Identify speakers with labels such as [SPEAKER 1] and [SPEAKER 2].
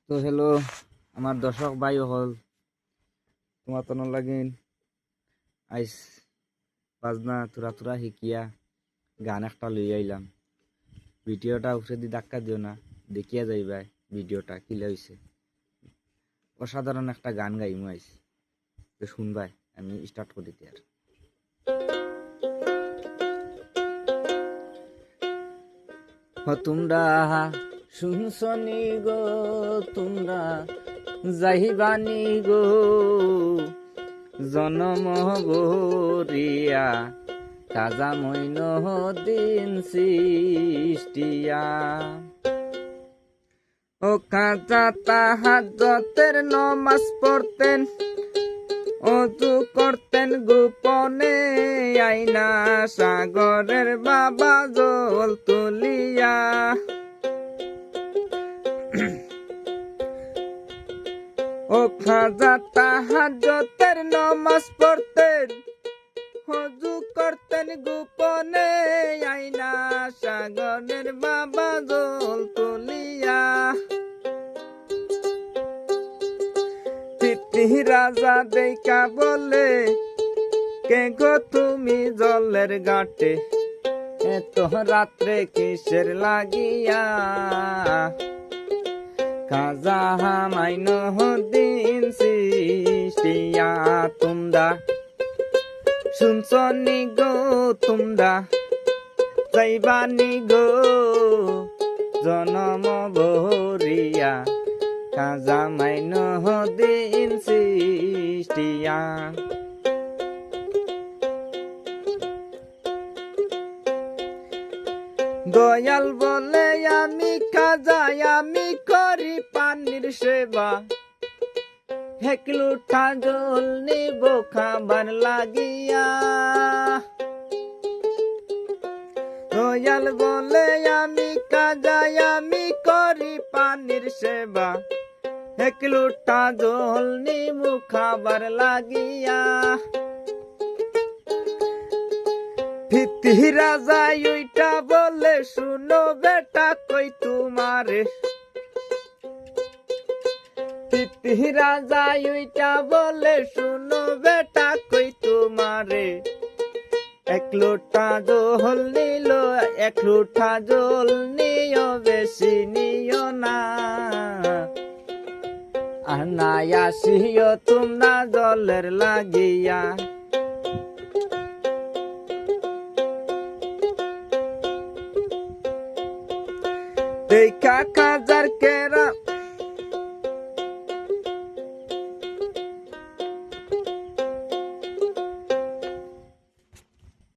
[SPEAKER 1] তো হ্যালো আমার দর্শক ভাই হল তোমার তো লাগিন আইস বাজনা তুরা তুরা শিকিয়া গান একটা লই আইলাম। ভিডিওটা উপরে দি ধাক্কা দিও না, দেখিয়া যাইবা ভিডিওটা কিলা হইছে। অসাধারণ একটা গান গাইমু আইস, তো শুনবাই। আমি স্টার্ট করি আর তোমরা শুনছনি গো, তোমরা যাইবানি গো জনম গরিয়া কাজা মইন দিন সৃষ্টিয়া। ও কাজা তাহাজ্জুদের নমাজ পড়তেন, অজু করতেন গোপনে, আইনা সাগরের বাবা জল তুলিয়া। ও খাজা তাহাজ্জুদের নমাজ পড়তেন, অজু করতেন গোপনে, আইনা সাগরের বাবা জল তুলিয়া। রাজা দেখা বলে, কে গো তুমি জলের ঘাটে এত রাত্রে কিসের লাগিয়া? কাজা মাইন দিন সৃষ্টিয়া। তোমরা শুনছনি গো, তোমরা যাইবানি গো জনম ভরিয়া কাজা মাইন দিন সৃষ্টিয়া। দয়াল বলে আমি কাজা, আমি করি পানির সেবা, এক লুঠা জল নিব খাবার লাগিয়া। দয়াল বলে আমি কাজা, আমি করি পানির সেবা, এক লুঠা জল নিব খাবার লাগিয়া। ফিতি রাজা ওইটা বলে, শুনো বেটা কই তোমারে। ফিতি রাজা ওইটা বলে, শুনো বেটা কই তোমারে। এক লোটা জল নিল, এক লোটা জল নিও, বেশি নিও না। আর নাই আসিও তোমরা জলের লাগিয়া। দেখা কাজার কেরা